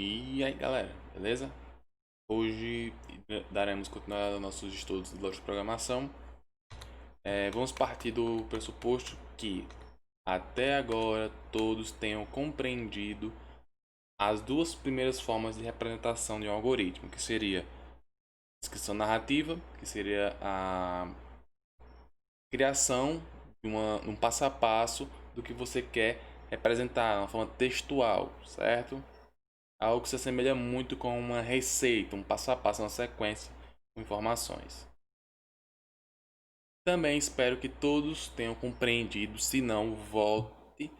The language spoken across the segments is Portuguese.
E aí, galera, beleza? Hoje daremos continuidade aos nossos estudos de lógica de programação. Vamos partir do pressuposto que até agora todos tenham compreendido as duas primeiras formas de representação de um algoritmo, que seria a descrição narrativa, que seria a criação de um passo a passo do que você quer representar, uma forma textual, certo? Algo que se assemelha muito com uma receita, um passo a passo, uma sequência com informações. Também espero que todos tenham compreendido, se não, volte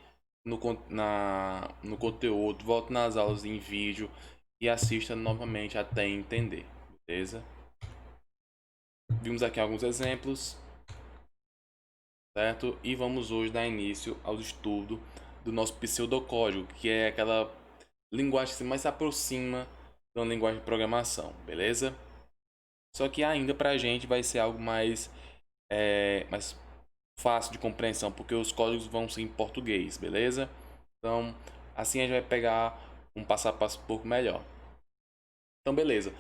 no conteúdo, volte nas aulas em vídeo e assista novamente até entender, beleza? Vimos aqui alguns exemplos, certo? E vamos hoje dar início ao estudo do nosso pseudocódigo, que é aquela linguagem que mais se aproxima de uma linguagem de programação, beleza? Só que ainda para a gente vai ser algo mais fácil de compreensão, porque os códigos vão ser em português, beleza? Então, assim a gente vai pegar um passo a passo um pouco melhor. Então, beleza.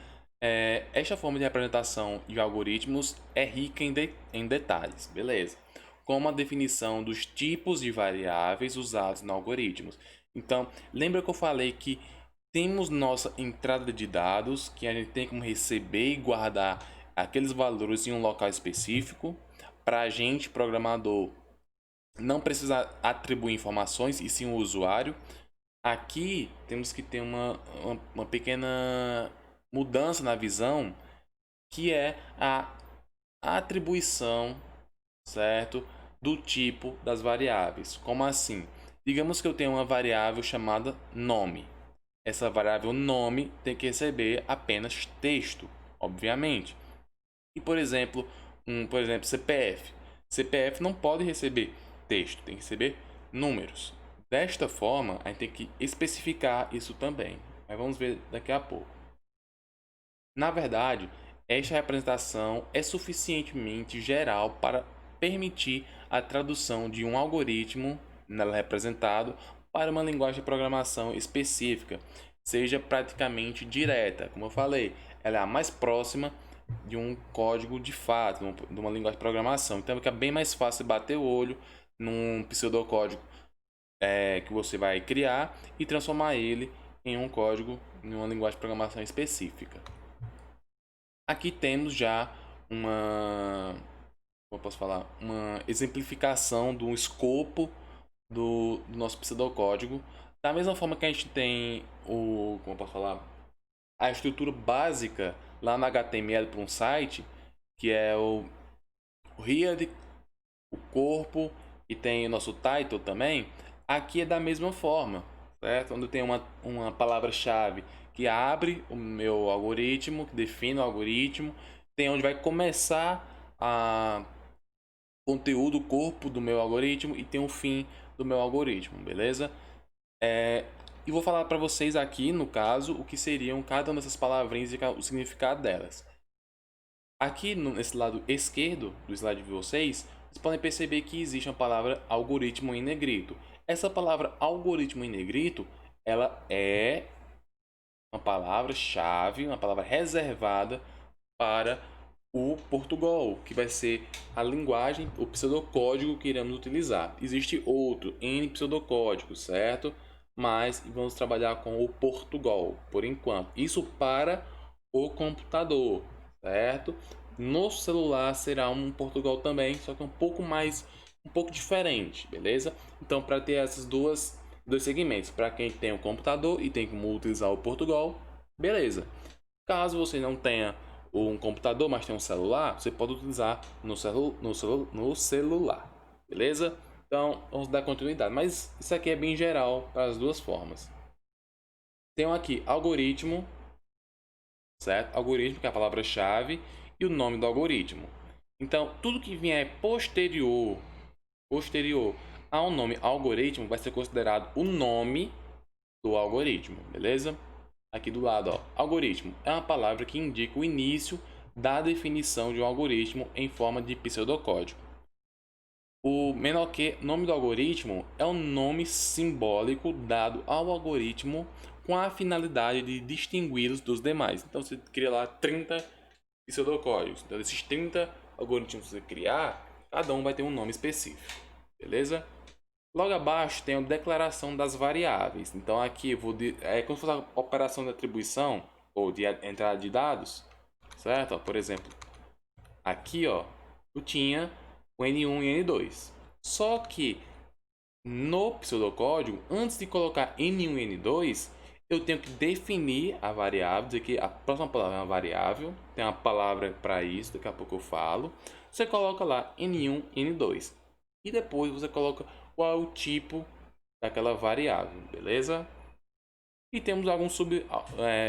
Esta forma de representação de algoritmos é rica em detalhes, beleza? Como a definição dos tipos de variáveis usados no algoritmos. Então, lembra que eu falei que temos nossa entrada de dados, que a gente tem como receber e guardar aqueles valores em um local específico, para a gente, programador, não precisar atribuir informações, e sim o usuário. Aqui temos que ter uma pequena mudança na visão, que é a atribuição, certo, do tipo das variáveis. Como assim? Digamos que eu tenho uma variável chamada nome. Essa variável nome tem que receber apenas texto, obviamente. E por exemplo, CPF. CPF não pode receber texto, tem que receber números. Desta forma, a gente tem que especificar isso também. Mas vamos ver daqui a pouco. Na verdade, esta representação é suficientemente geral para permitir a tradução de um algoritmo nela representado para uma linguagem de programação específica, seja praticamente direta. Como eu falei, ela é a mais próxima de um código de fato, de uma linguagem de programação. Então fica bem mais fácil bater o olho num pseudocódigo que você vai criar e transformar ele em um código, em uma linguagem de programação específica. Aqui temos já como eu posso falar, uma exemplificação do escopo do nosso pseudocódigo. Da mesma forma que a gente tem como eu posso falar, a estrutura básica lá no HTML para um site, que é o head, o corpo e tem o nosso title também. Aqui é da mesma forma, certo? Onde tem uma palavra-chave que abre o meu algoritmo, que define o algoritmo, tem onde vai começar a conteúdo, o corpo do meu algoritmo e tem o fim do meu algoritmo, beleza? E vou falar para vocês aqui, no caso, o que seriam cada uma dessas palavrinhas e o significado delas. Aqui nesse lado esquerdo do slide de vocês podem perceber que existe uma palavra algoritmo em negrito. Essa palavra algoritmo em negrito, ela é uma palavra-chave, uma palavra reservada para o Portugal, que vai ser a linguagem, o pseudocódigo que iremos utilizar. Existe outro, N pseudocódigos, certo? Mas vamos trabalhar com o Portugal, por enquanto. Isso para o computador, certo? No celular será um Portugal também, só que um pouco diferente, beleza? Então, para ter essas dois segmentos, para quem tem o computador e tem como utilizar o Portugal, beleza. Caso você não tenha um computador, mas tem um celular, você pode utilizar no celular, beleza? Então, vamos dar continuidade, mas isso aqui é bem geral para as duas formas. Tenho aqui algoritmo, certo? Algoritmo, que é a palavra-chave, e o nome do algoritmo. Então, tudo que vier posterior ao nome algoritmo vai ser considerado o nome do algoritmo, beleza? Aqui do lado, ó, algoritmo é uma palavra que indica o início da definição de um algoritmo em forma de pseudocódigo. O menor que nome do algoritmo é o nome simbólico dado ao algoritmo com a finalidade de distingui-los dos demais. Então você cria lá 30 pseudocódigos. Então desses 30 algoritmos que você criar, cada um vai ter um nome específico, beleza? Logo abaixo tem a declaração das variáveis. Então aqui eu vou é como se fosse a operação de atribuição ou de entrada de dados, certo? Ó, por exemplo, aqui ó, eu tinha o N1 e N2. Só que no pseudocódigo, antes de colocar N1 e N2, eu tenho que definir a variável, dizer que a próxima palavra é uma variável, tem uma palavra para isso, daqui a pouco eu falo. Você coloca lá N1 e N2. E depois você coloca qual é o tipo daquela variável, beleza? E temos alguns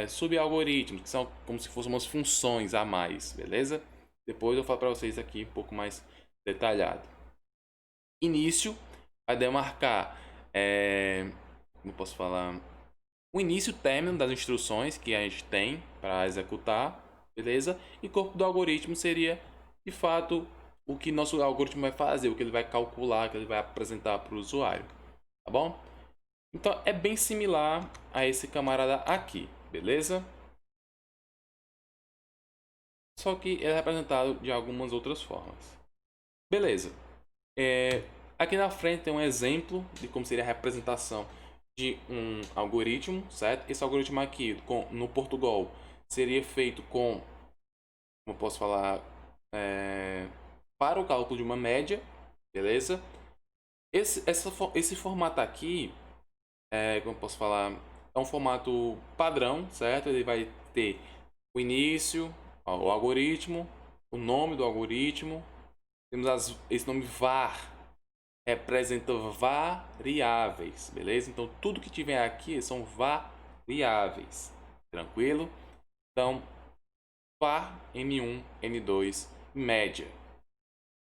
sub-algoritmos, que são como se fossem umas funções a mais, beleza? Depois eu falo para vocês aqui um pouco mais detalhado. Início vai demarcar, como posso falar, o início e o término das instruções que a gente tem para executar, beleza? E corpo do algoritmo seria, de fato, o que nosso algoritmo vai fazer, o que ele vai calcular, o que ele vai apresentar para o usuário, tá bom? Então é bem similar a esse camarada aqui, beleza? Só que ele é representado de algumas outras formas. Beleza. Aqui na frente tem um exemplo de como seria a representação de um algoritmo, certo? Esse algoritmo aqui, no Portugal, seria feito com, como eu posso falar, para o cálculo de uma média, beleza? Esse formato aqui, como eu posso falar, é um formato padrão, certo? Ele vai ter o início, o algoritmo, o nome do algoritmo, temos esse nome var, representa variáveis, beleza? Então tudo que tiver aqui são variáveis, tranquilo? Então, var N1, N2, média.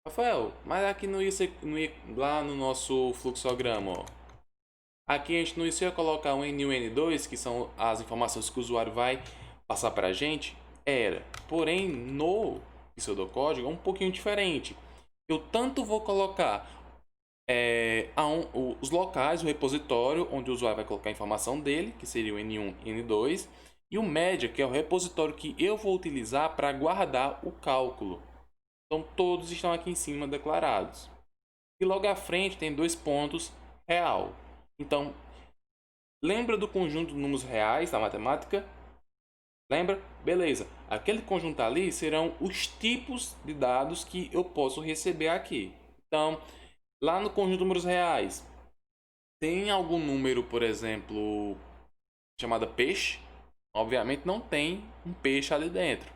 Rafael, mas aqui não ia lá no nosso fluxograma, ó. Aqui a gente não ia colocar um N1 e N2, que são as informações que o usuário vai passar para a gente? Era. Porém, no pseudocódigo é um pouquinho diferente. Eu tanto vou colocar os locais, o repositório, onde o usuário vai colocar a informação dele, que seria o N1 e N2, e o média, que é o repositório que eu vou utilizar para guardar o cálculo. Então, todos estão aqui em cima declarados. E logo à frente tem dois pontos real. Então, lembra do conjunto de números reais da matemática? Lembra? Beleza. Aquele conjunto ali serão os tipos de dados que eu posso receber aqui. Então, lá no conjunto de números reais, tem algum número, por exemplo, chamado peixe? Obviamente não tem um peixe ali dentro,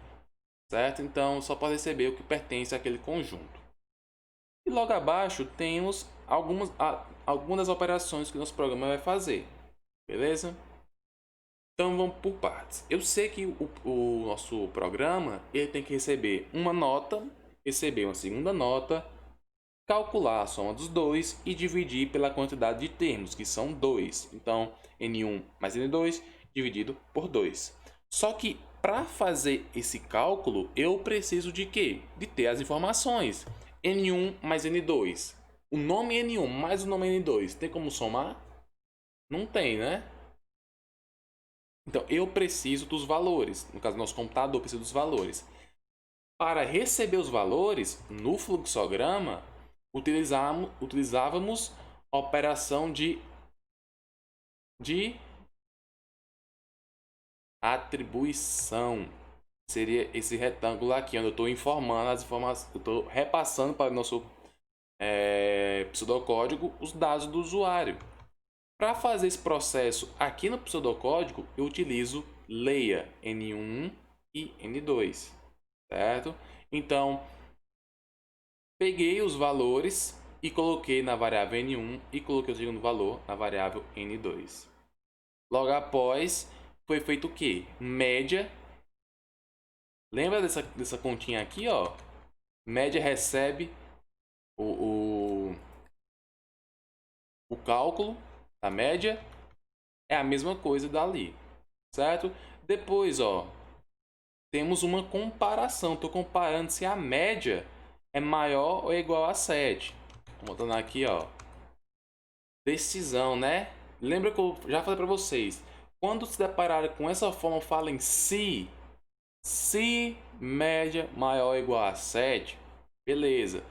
certo? Então, só pode receber o que pertence àquele conjunto. E logo abaixo temos algumas das operações que o nosso programa vai fazer, beleza? Então vamos por partes. Eu sei que o nosso programa ele tem que receber uma nota, receber uma segunda nota, calcular a soma dos dois e dividir pela quantidade de termos, que são 2. Então, N1 mais N2 dividido por 2. Só que para fazer esse cálculo, eu preciso de quê? De ter as informações. N1 mais N2. O nome N1 mais o nome N2, tem como somar? Não tem, né? Então, eu preciso dos valores. No caso, nosso computador precisa dos valores. Para receber os valores, no fluxograma, utilizávamos a operação de atribuição. Seria esse retângulo aqui, onde eu estou informando as informações, eu estou repassando para o nosso pseudocódigo os dados do usuário. Para fazer esse processo aqui no pseudocódigo, eu utilizo leia N1 e N2, certo? Então, peguei os valores e coloquei na variável N1 e coloquei o segundo valor na variável N2. Logo após, foi feito o quê? Média. Lembra dessa continha aqui, ó? Média recebe o cálculo da média, é a mesma coisa dali, certo? Depois, ó, temos uma comparação. Estou comparando se a média é maior ou igual a 7. Botando aqui, ó, decisão, né? Lembra que eu já falei para vocês, Quando se depararem com essa forma, falem se média maior ou igual a 7, beleza.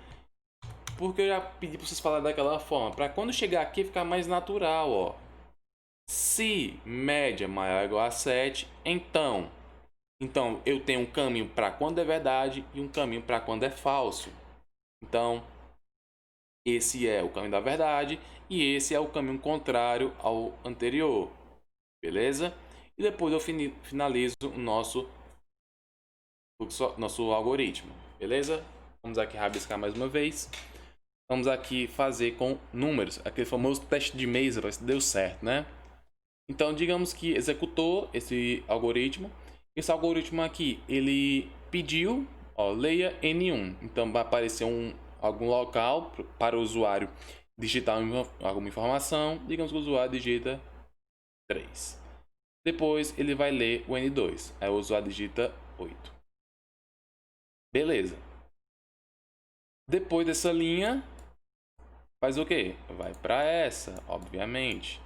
Porque eu já pedi para vocês falarem daquela forma, para quando chegar aqui ficar mais natural, ó. Se média maior ou igual a 7, então eu tenho um caminho para quando é verdade e um caminho para quando é falso. Então, esse é o caminho da verdade e esse é o caminho contrário ao anterior. Beleza? E depois eu finalizo o nosso algoritmo. Beleza? Vamos aqui rabiscar mais uma vez. Vamos aqui fazer com números. Aquele famoso teste de mesa, para ver se deu certo, né? Então, digamos que executou esse algoritmo. Esse algoritmo aqui, ele pediu, ó, leia N1. Então, vai aparecer algum local para o usuário digitar alguma informação. Digamos que o usuário digita 3. Depois, ele vai ler o N2. Aí o usuário digita 8. Beleza. Depois dessa linha, faz o quê? Vai para essa, obviamente.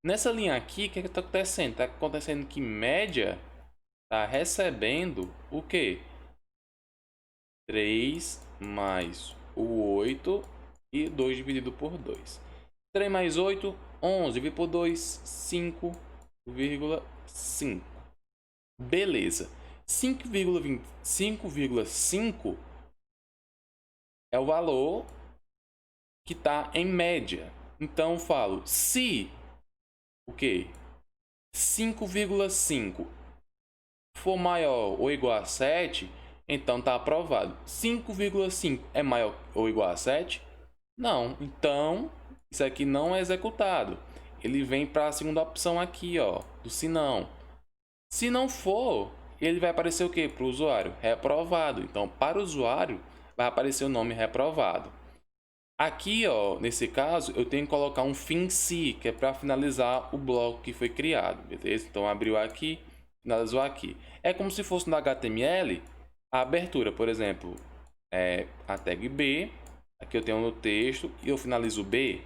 Nessa linha aqui, o que está acontecendo? Está acontecendo que média está recebendo o quê? 3 mais o 8 e 2 dividido por 2. 3 mais 8, 11 dividido por 2, 5,5. Beleza. 5,5 é o valor que está em média. Então, eu falo, se o quê? 5,5 for maior ou igual a 7, então está aprovado. 5,5 é maior ou igual a 7? Não. Então, isso aqui não é executado. Ele vem para a segunda opção aqui, ó, do se não. Se não for, ele vai aparecer o que para o usuário? Reprovado. Então, para o usuário, vai aparecer o nome reprovado. Aqui, ó, nesse caso, eu tenho que colocar um fim se, que é para finalizar o bloco que foi criado, beleza? Então, abriu aqui, finalizou aqui. É como se fosse no HTML, a abertura, por exemplo, é a tag B, aqui eu tenho no texto e eu finalizo B,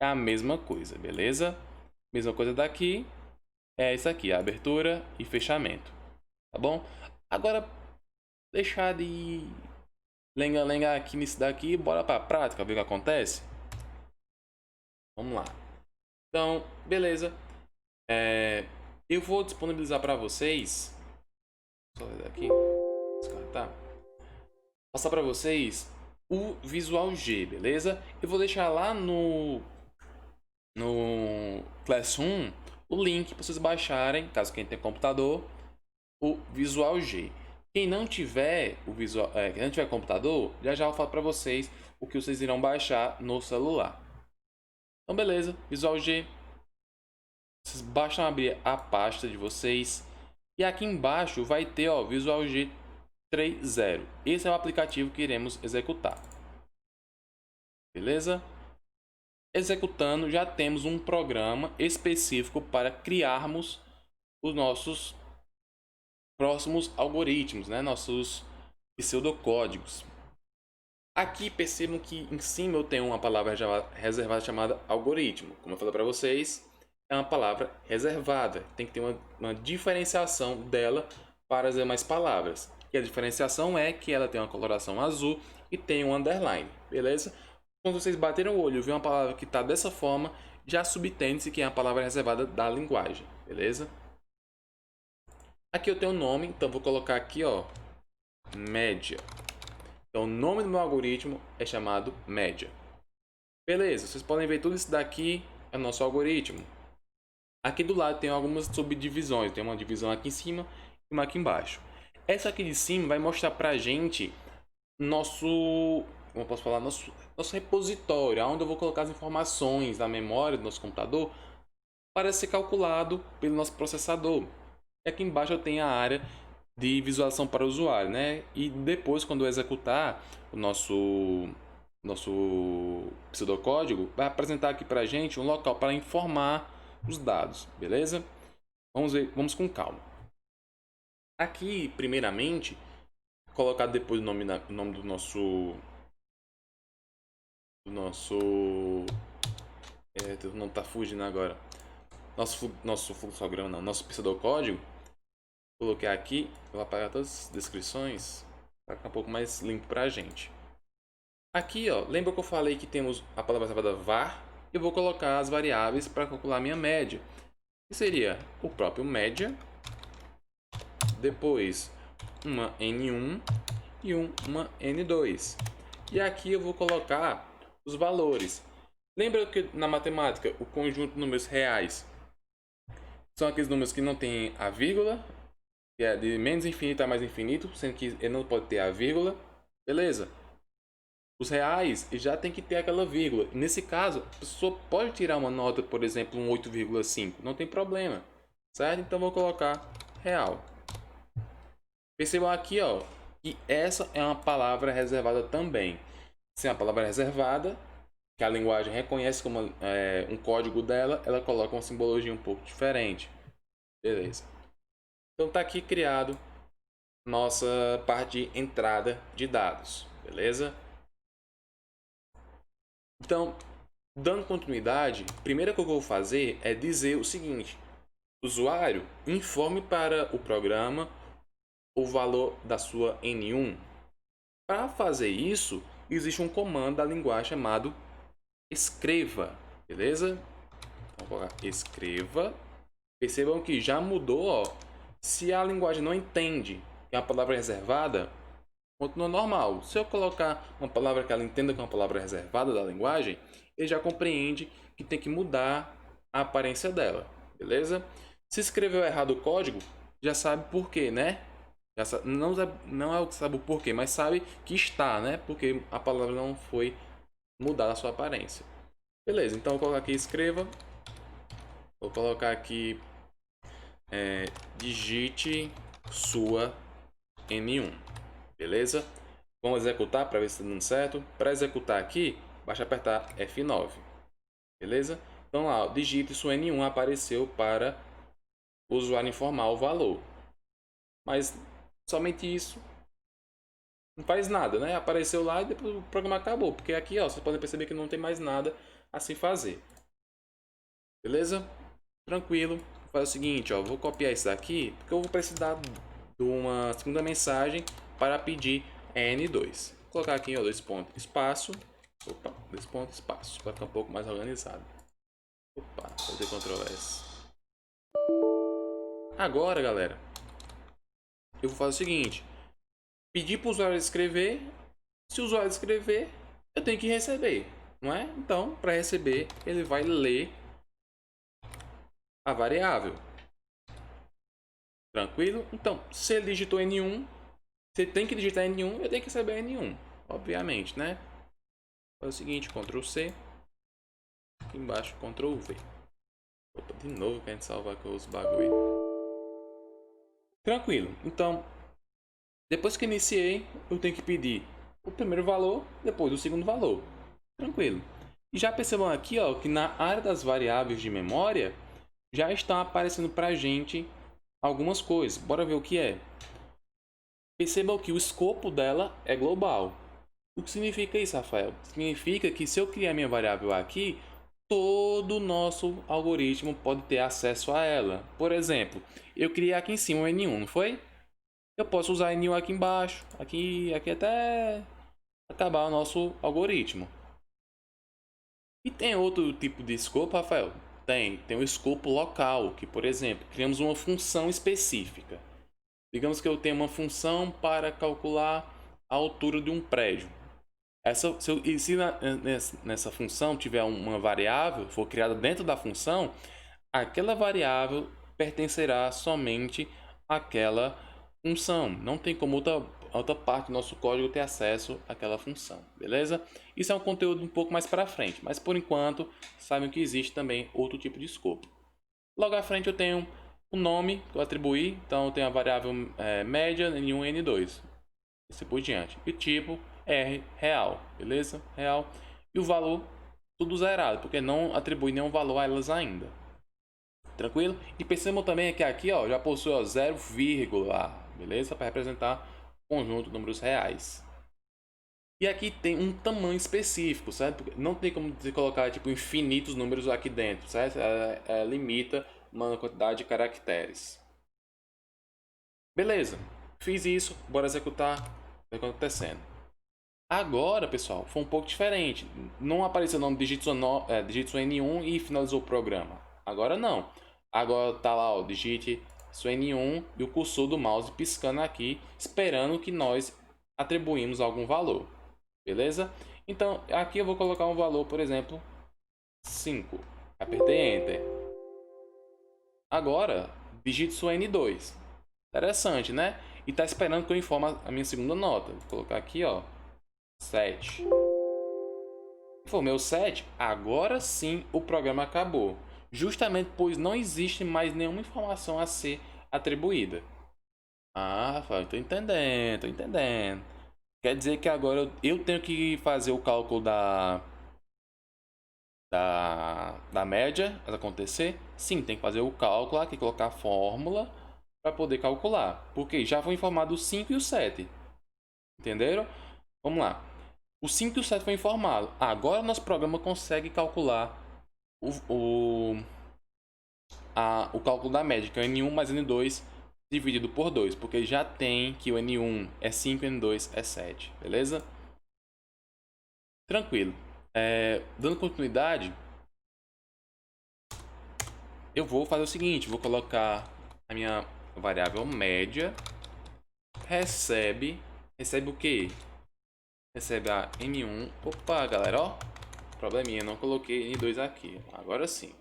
é a mesma coisa, beleza? Mesma coisa daqui, é isso aqui, a abertura e fechamento, tá bom? Agora, deixar de lenga-lenga aqui nisso daqui, bora para a prática, ver o que acontece? Vamos lá. Então, beleza. Eu vou disponibilizar para vocês. Só ver aqui. Descartar. Passar para vocês o Visual G, beleza? Eu vou deixar lá no Classroom o link para vocês baixarem, caso quem tenha computador, o Visual G. Quem não tiver quem não tiver computador, já eu falo para vocês o que vocês irão baixar no celular. Então, beleza, Visual G. Vocês bastam abrir a pasta de vocês e aqui embaixo vai ter, ó, Visual G 3.0. Esse é o aplicativo que iremos executar. Beleza? Executando, já temos um programa específico para criarmos os nossos próximos algoritmos, né? Nossos pseudocódigos. Aqui percebam que em cima eu tenho uma palavra reservada chamada algoritmo. Como eu falei para vocês, é uma palavra reservada. Tem que ter uma diferenciação dela para as demais palavras. E a diferenciação é que ela tem uma coloração azul e tem um underline, beleza? Quando vocês baterem o olho e ver uma palavra que está dessa forma, já subtende-se que é a palavra reservada da linguagem, beleza? Aqui eu tenho o nome, então vou colocar aqui, ó, média. Então o nome do meu algoritmo é chamado média. Beleza, vocês podem ver tudo isso daqui é o nosso algoritmo. Aqui do lado tem algumas subdivisões, tem uma divisão aqui em cima e uma aqui embaixo. Essa aqui de cima vai mostrar pra gente nosso, como eu posso falar, nosso repositório, onde eu vou colocar as informações da memória do nosso computador para ser calculado pelo nosso processador. E aqui embaixo eu tenho a área de visualização para o usuário, né? E depois, quando eu executar o nosso pseudocódigo, vai apresentar aqui para a gente um local para informar os dados, beleza? Vamos com calma. Aqui, primeiramente, colocar depois o nome do nosso não está fugindo agora. nosso fluxograma não, nosso pseudocódigo, coloquei aqui, eu vou apagar todas as descrições para ficar um pouco mais limpo para a gente. Aqui, ó, lembra que eu falei que temos a palavra reservada var? Eu vou colocar as variáveis para calcular a minha média, que seria o próprio média, depois uma N1 e uma N2. E aqui eu vou colocar os valores. Lembra que na matemática o conjunto de números reais são aqueles números que não tem a vírgula, que é de menos infinito a mais infinito, sendo que ele não pode ter a vírgula, beleza? Os reais já tem que ter aquela vírgula. Nesse caso, a pessoa pode tirar uma nota, por exemplo, um 8,5, não tem problema, certo? Então vou colocar real. Percebam aqui, ó, que essa é uma palavra reservada também. Se é uma palavra reservada, que a linguagem reconhece como um código dela, ela coloca uma simbologia um pouco diferente. Beleza. Então tá aqui criado nossa parte de entrada de dados, beleza? Então, dando continuidade, a primeira coisa que eu vou fazer é dizer o seguinte: usuário, informe para o programa o valor da sua N1. Para fazer isso, existe um comando da linguagem chamado escreva, beleza? Vamos colocar escreva. Percebam que já mudou, ó. Se a linguagem não entende que é uma palavra reservada, continua normal. Se eu colocar uma palavra que ela entenda que é uma palavra reservada da linguagem, ele já compreende que tem que mudar a aparência dela, beleza? Se escreveu errado o código, já sabe por quê, né? Não é o que sabe o porquê, mas sabe que está, né? Porque a palavra não foi mudada a sua aparência. Beleza, então eu vou colocar aqui escreva. Vou colocar aqui digite sua N1. Beleza? Vamos executar para ver se está dando certo. Para executar aqui, basta apertar F9. Beleza? Então lá, digite sua N1 apareceu para o usuário informar o valor. Mas somente isso não faz nada, né? Apareceu lá e depois o programa acabou. Porque aqui, ó, vocês podem perceber que não tem mais nada a se fazer. Beleza? Tranquilo. Vou fazer o seguinte, ó, vou copiar isso daqui, porque eu vou precisar de uma segunda mensagem para pedir N2. Vou colocar aqui, ó, 2 pontos, espaço. Opa, 2 pontos, espaço. Para ficar um pouco mais organizado. Opa, vou ter Ctrl S. Agora, galera, eu vou fazer o seguinte: pedir para o usuário escrever. Se o usuário escrever, eu tenho que receber, não é? Então, para receber, ele vai ler a variável. Tranquilo? Então, se ele digitou N1, você tem que digitar N1, eu tenho que receber N1, obviamente, né? Faz o seguinte, Ctrl C, aqui embaixo Ctrl V. Opa, de novo que a gente salvar com os bagulho. Tranquilo. Então, depois que iniciei, eu tenho que pedir o primeiro valor, depois o segundo valor. Tranquilo. E já percebam aqui, ó, que na área das variáveis de memória já estão aparecendo para a gente algumas coisas. Bora ver o que é. Percebam que o escopo dela é global. O que significa isso, Rafael? Significa que se eu criar minha variável aqui, todo o nosso algoritmo pode ter acesso a ela. Por exemplo, eu criei aqui em cima o N1, não foi? Eu posso usar N1 aqui embaixo, aqui até acabar o nosso algoritmo. E tem outro tipo de escopo, Rafael? Tem o escopo local, que, por exemplo, criamos uma função específica. Digamos que eu tenho uma função para calcular a altura de um prédio. Se nessa função tiver uma variável, for criada dentro da função, aquela variável pertencerá somente àquela função. Não tem como outra parte do nosso código ter acesso àquela função, beleza? Isso é um conteúdo um pouco mais para frente, mas por enquanto sabem que existe também outro tipo de escopo. Logo à frente eu tenho o nome que eu atribuí, então eu tenho a variável média N1 e N2, assim por diante. E o tipo R real, beleza? Real. E o valor tudo zerado, porque não atribui nenhum valor a elas ainda. Tranquilo? E percebam também que aqui, ó, já possui ó, 0, beleza? Para representar o conjunto de números reais. E aqui tem um tamanho específico, certo? Não tem como você colocar tipo infinitos números aqui dentro, certo? Ela limita uma quantidade de caracteres. Beleza, fiz isso, bora executar, ver o que está acontecendo. Agora, pessoal, foi um pouco diferente. Não apareceu o nome Digitsu N1 e finalizou o programa. Agora não. Agora tá lá, ó, digite seu N1 e o cursor do mouse piscando aqui, esperando que nós atribuímos algum valor. Beleza? Então, aqui eu vou colocar um valor, por exemplo, 5. Apertei Enter. Agora, digite sua N2. Interessante, né? E tá esperando que eu informe a minha segunda nota. Vou colocar aqui, ó, 7. Informei o 7. Agora sim o programa acabou. Justamente pois não existe mais nenhuma informação a ser atribuída. Ah, Rafael, tô entendendo, tô entendendo. Quer dizer que agora eu tenho que fazer o cálculo da média acontecer? Sim, tem que fazer o cálculo aqui, colocar a fórmula para poder calcular. Porque já foi informado o 5 e o 7. Entenderam? Vamos lá. O 5 e o 7 foi informado. Agora nosso programa consegue calcular o cálculo da média, que é o N1 mais N2 dividido por 2. Porque já tem que o N1 é 5 e o N2 é 7. Beleza? Tranquilo. Dando continuidade, eu vou fazer o seguinte, vou colocar a minha variável média, recebe o que? Recebe a N1, opa galera, ó, probleminha, não coloquei N2 aqui, agora sim.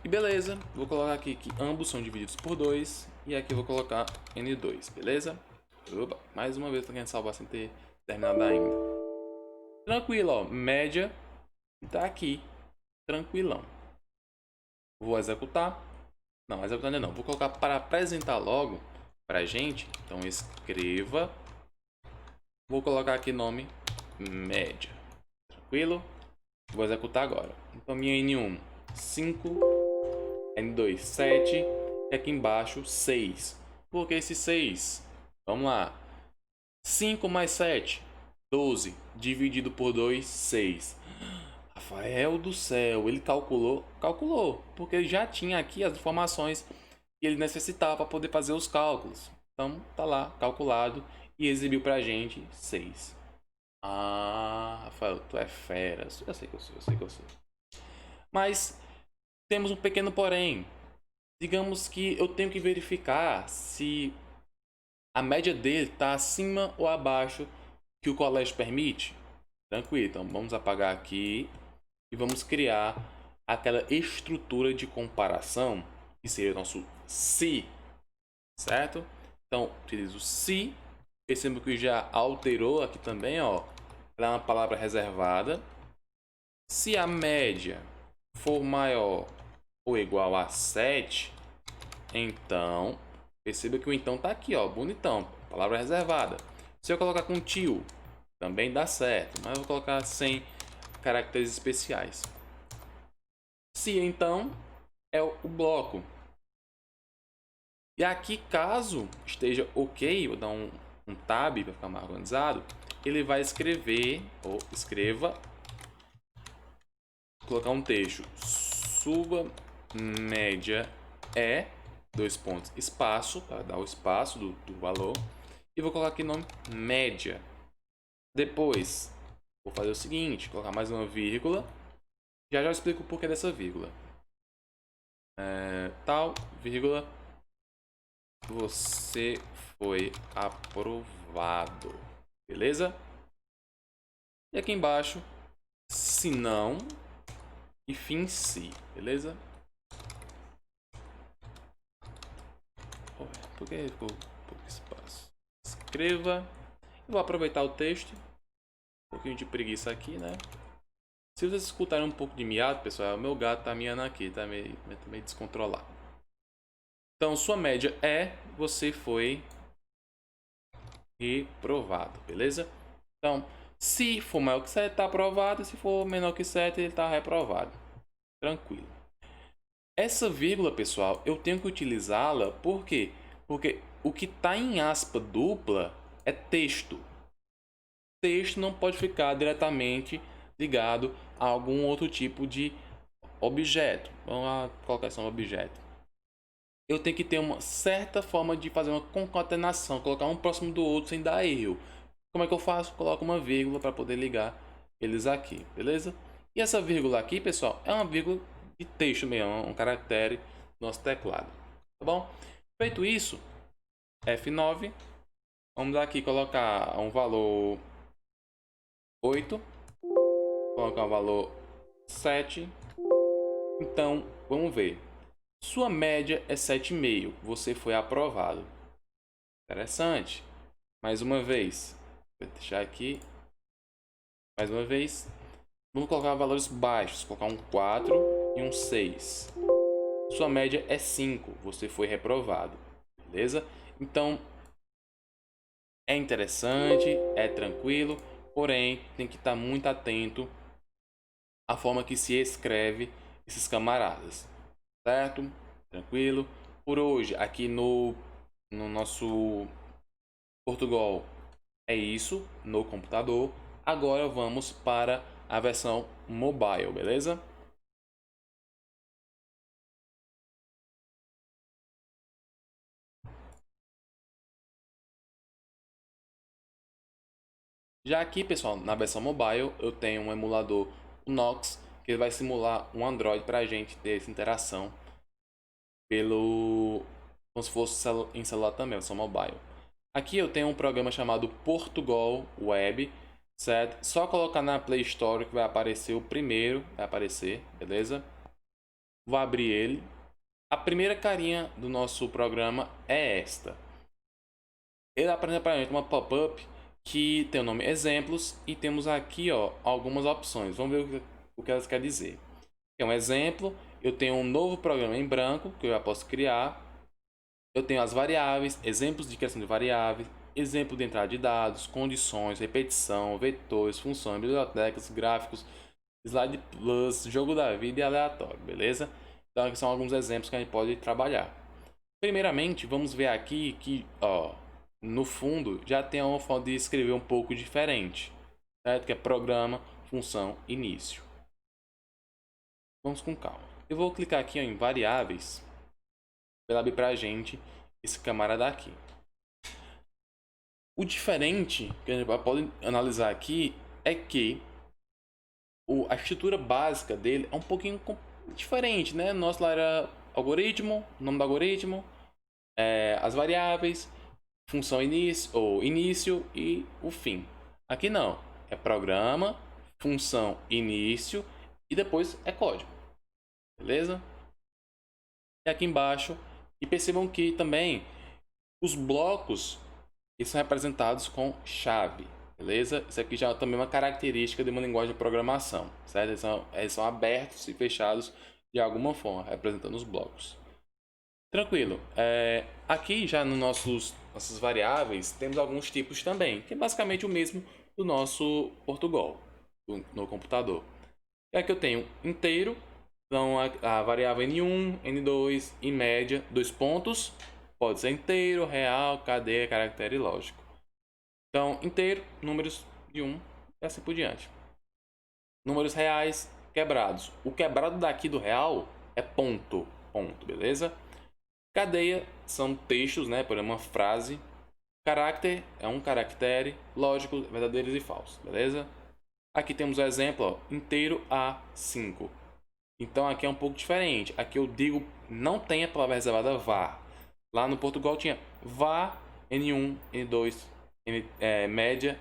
E beleza, vou colocar aqui que ambos são divididos por 2, e aqui eu vou colocar N2, beleza? Opa, mais uma vez, tô querendo salvar sem ter terminado ainda. Tranquilo, ó, média tá aqui, tranquilão. Vou executar. Não, executar ainda não. Vou colocar para apresentar logo pra gente. Então escreva. Vou colocar aqui nome média. Tranquilo? Vou executar agora. Então minha N1 5, N2 7 e aqui embaixo 6. Por que esse 6? Vamos lá. 5 mais 7, 12. Dividido por 2, 6. Rafael do céu, ele calculou, porque ele já tinha aqui as informações que ele necessitava para poder fazer os cálculos. Então, tá lá, calculado, e exibiu pra gente 6. Ah, Rafael, tu é fera. Eu sei que eu sou. Mas, temos um pequeno porém. Digamos que eu tenho que verificar se a média dele está acima ou abaixo que o colégio permite. Tranquilo, então vamos apagar aqui. E vamos criar aquela estrutura de comparação que seria o nosso se, certo? Então, utilizo se, perceba que já alterou aqui também, ó, para uma palavra reservada. Se a média for maior ou igual a 7, então, perceba que o então tá aqui, ó, bonitão, palavra reservada. Se eu colocar com tio, também dá certo, mas eu vou colocar sem caracteres especiais. Se então é o bloco. E aqui, caso esteja ok, vou dar um tab para ficar mais organizado, ele vai escrever, ou escreva, colocar um texto, suba média é, 2 pontos, espaço, para dar o espaço do valor, e vou colocar aqui nome média. Depois, vou fazer o seguinte, colocar mais uma vírgula. Já eu explico o porquê dessa vírgula. Tal, vírgula, você foi aprovado. Beleza? E aqui embaixo, se não, e fim se. Beleza? Por que ficou pouco espaço? Escreva. Eu vou aproveitar o texto. Um pouquinho de preguiça aqui, né? Se vocês escutarem um pouco de miado, pessoal, o meu gato tá miando aqui, tá meio descontrolado. Então, sua média é, você foi reprovado, beleza? Então, se for maior que 7, tá aprovado. Se for menor que 7, ele tá reprovado. Tranquilo. Essa vírgula, pessoal, eu tenho que utilizá-la, por quê? Porque o que tá em aspa dupla é texto. Texto não pode ficar diretamente ligado a algum outro tipo de objeto. Vamos lá colocar isso no objeto. Eu tenho que ter uma certa forma de fazer uma concatenação, colocar um próximo do outro sem dar erro. Como é que eu faço? Coloco uma vírgula para poder ligar eles aqui, beleza? E essa vírgula aqui, pessoal, é uma vírgula de texto mesmo, um caractere do nosso teclado, tá bom? Feito isso, F9, vamos aqui colocar um valor 8, colocar um valor 7. Então, vamos ver. Sua média é 7,5. Você foi aprovado. Interessante. Mais uma vez. Vou deixar aqui. Mais uma vez. Vamos colocar valores baixos. Colocar um 4 e um 6. Sua média é 5. Você foi reprovado. Beleza? Então, é interessante, é tranquilo. Porém, tem que estar muito atento à forma que se escreve esses camaradas. Certo? Tranquilo? Por hoje, aqui no nosso Portugal, é isso, no computador. Agora vamos para a versão mobile, beleza? Já aqui, pessoal, na versão mobile, eu tenho um emulador Knox, que vai simular um Android para a gente ter essa interação pelo... como se fosse em celular também, versão mobile. Aqui eu tenho um programa chamado Portugal Web, certo? Só colocar na Play Store que vai aparecer o primeiro, vai aparecer, beleza? Vou abrir ele. A primeira carinha do nosso programa é esta. Ele apresenta para a gente uma pop-up que tem o nome exemplos e temos aqui, ó, algumas opções. Vamos ver o que elas querem dizer. É um exemplo, eu tenho um novo programa em branco que eu já posso criar. Eu tenho as variáveis, exemplos de criação de variáveis, exemplo de entrada de dados, condições, repetição, vetores, funções, bibliotecas, gráficos, slide plus, jogo da vida e aleatório, beleza? Então aqui são alguns exemplos que a gente pode trabalhar. Primeiramente, vamos ver aqui que, ó, no fundo já tem uma forma de escrever um pouco diferente, certo? Que é programa, função, início. Vamos com calma. Eu vou clicar aqui ó, em variáveis para abrir para a gente esse camarada aqui. O diferente que a gente pode analisar aqui é que a estrutura básica dele é um pouquinho diferente, né? Nosso lá era algoritmo, nome do algoritmo, as variáveis, função início ou início e o fim. Aqui não, é programa, função início e depois é código, beleza? E aqui embaixo, e percebam que também os blocos eles são representados com chave, beleza? Isso aqui já é também uma característica de uma linguagem de programação, certo? Eles são abertos e fechados de alguma forma, representando os blocos. Tranquilo. Aqui já nos nossas variáveis temos alguns tipos também, que é basicamente o mesmo do nosso Portugal, no computador. E aqui eu tenho inteiro, então a variável N1, N2 e média, 2 pontos, pode ser inteiro, real, cadeia, caractere e lógico. Então, inteiro, números de 1 e assim por diante. Números reais quebrados. O quebrado daqui do real é ponto, beleza? Cadeia são textos, né? Por exemplo, uma frase. Carácter é um caractere, lógico, verdadeiros e falsos, beleza? Aqui temos o exemplo, ó, inteiro a 5. Então aqui é um pouco diferente. Aqui eu digo, não tem a palavra reservada var. Lá no Portugal tinha var, N1, N2, média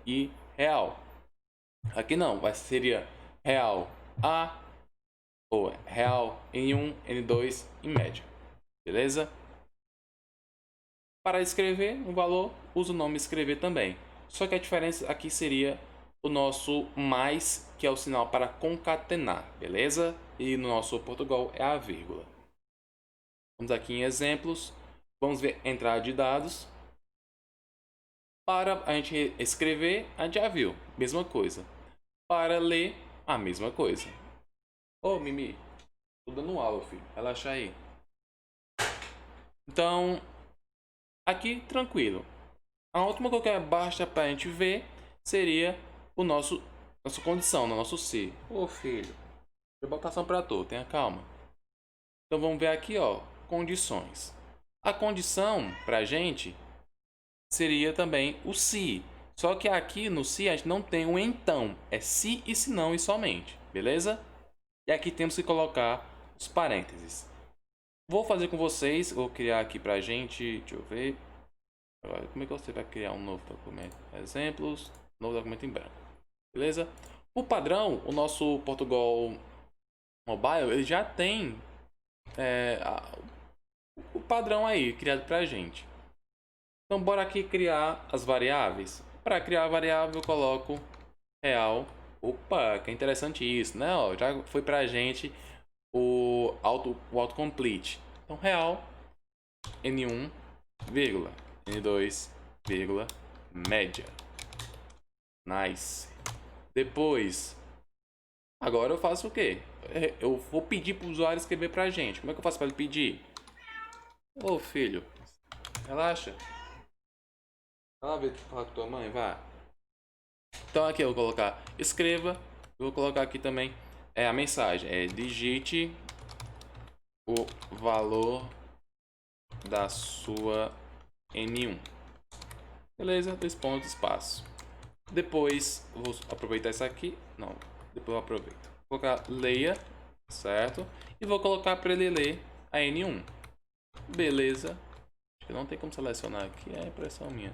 e real. Aqui não, seria real a ou real N1, N2 e média. Beleza? Para escrever um valor, usa o nome escrever também. Só que a diferença aqui seria o nosso mais, que é o sinal para concatenar, beleza? E no nosso Portugal é a vírgula. Vamos aqui em exemplos. Vamos ver entrada de dados. Para a gente escrever, a gente já viu, mesma coisa. Para ler, a mesma coisa. Ô, Mimi, tô dando aula, filho. Relaxa aí. Então, aqui tranquilo. A última coisa que basta para a gente ver seria o nossa condição, no nosso C. Ô filho, Vou botar som para todo, tenha calma. Então vamos ver aqui, ó, condições. A condição pra gente seria também o se. Só que aqui no se a gente não tem um então, é se e se não e somente, beleza? E aqui temos que colocar os parênteses. Vou fazer com vocês, vou criar aqui pra gente, deixa eu ver. Agora, como é que você vai criar um novo documento? Exemplos, novo documento em branco, beleza? O padrão, o nosso Portugal Mobile, ele já tem o padrão aí criado pra gente. Então bora aqui criar as variáveis. Para criar a variável eu coloco real. Opa, que interessante isso, né? Ó, já foi pra gente o autocomplete. Então real n1, vírgula, n2, vírgula, média. Nice. Depois, agora eu faço o quê? Eu vou pedir para o usuário escrever pra gente. Como é que eu faço para ele pedir? Ô filho, relaxa. Vai lá ver, falar com tua mãe, vá. Então aqui eu vou colocar escreva. Eu vou colocar aqui também a mensagem. Digite o valor da sua N1. Beleza? 2 pontos, espaço. Depois, vou aproveitar isso aqui. Não, depois eu aproveito. Vou colocar leia, certo? E vou colocar para ele ler a N1. Beleza. Acho que não tem como selecionar aqui, é impressão minha.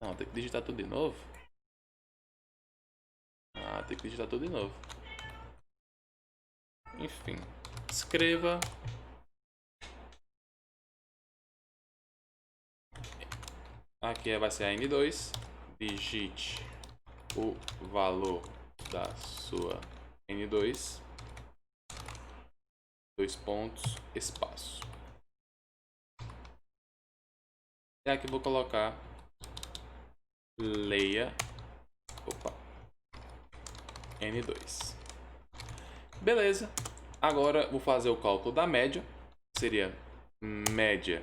Não, tem que digitar tudo de novo. Ah, tem que digitar tudo de novo. Enfim, escreva. Aqui vai ser a N2. Digite o valor da sua N2. 2 pontos, espaço. E aqui eu vou colocar leia. Opa. N2. Beleza. Agora vou fazer o cálculo da média. Seria média.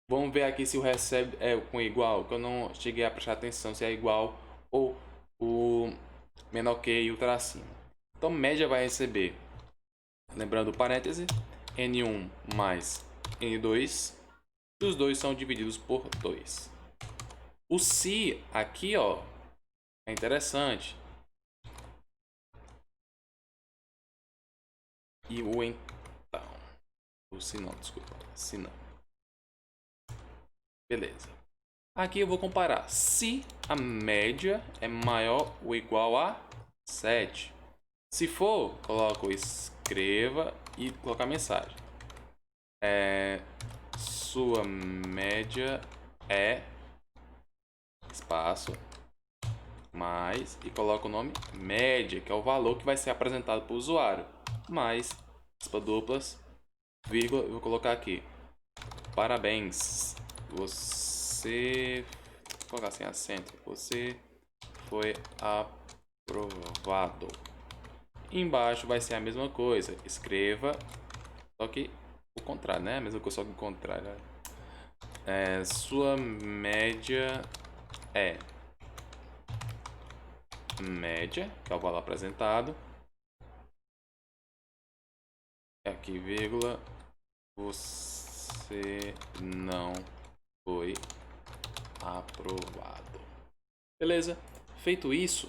Vamos ver aqui se o recebe é com igual, que eu não cheguei a prestar atenção se é igual ou o menor que e o tracinho. Então média vai receber, lembrando o parêntese, N1 mais N2, e os dois são divididos por 2. O se aqui, ó, é interessante. E o então. O se não, desculpa. Se não. Beleza. Aqui eu vou comparar se a média é maior ou igual a 7. Se for, coloco escreva e colocar a mensagem. Sua média é espaço mais e coloco o nome média, que é o valor que vai ser apresentado para o usuário. Mais, aspas duplas, vírgula, eu vou colocar aqui. Parabéns, você, vou colocar assim, acento, você foi aprovado. Embaixo vai ser a mesma coisa, escreva, só que o contrário, né? A mesma coisa, só que o contrário. Sua média é média, que é o valor apresentado. Aqui, vírgula, você não foi aprovado. Beleza? Feito isso,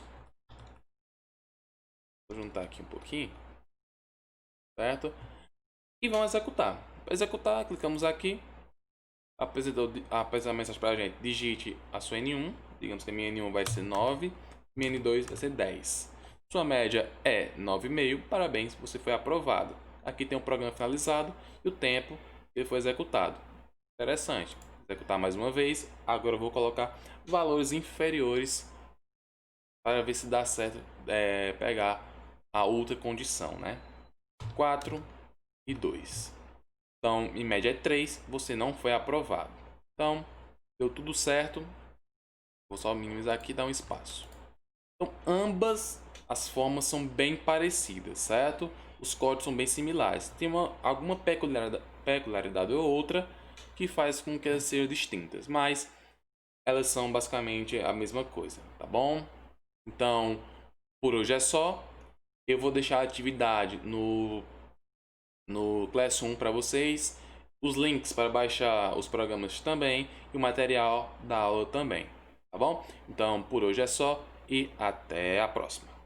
vou juntar aqui um pouquinho, certo? E vamos executar. Para executar, clicamos aqui, apresentou a mensagem para a gente, digite a sua N1, digamos que a minha N1 vai ser 9, minha N2 vai ser 10. Sua média é 9,5, parabéns, você foi aprovado. Aqui tem o programa finalizado e o tempo que ele foi executado. Interessante. Executar mais uma vez. Agora eu vou colocar valores inferiores para ver se dá certo pegar a outra condição, né? 4 e 2. Então, em média é 3, você não foi aprovado. Então, deu tudo certo. Vou só minimizar aqui e dar um espaço. Então, ambas as formas são bem parecidas, certo? Os códigos são bem similares. Tem alguma peculiaridade ou outra que faz com que elas sejam distintas, mas elas são basicamente a mesma coisa, tá bom? Então, por hoje é só. Eu vou deixar a atividade no Classroom para vocês, os links para baixar os programas também e o material da aula também, tá bom? Então, por hoje é só e até a próxima.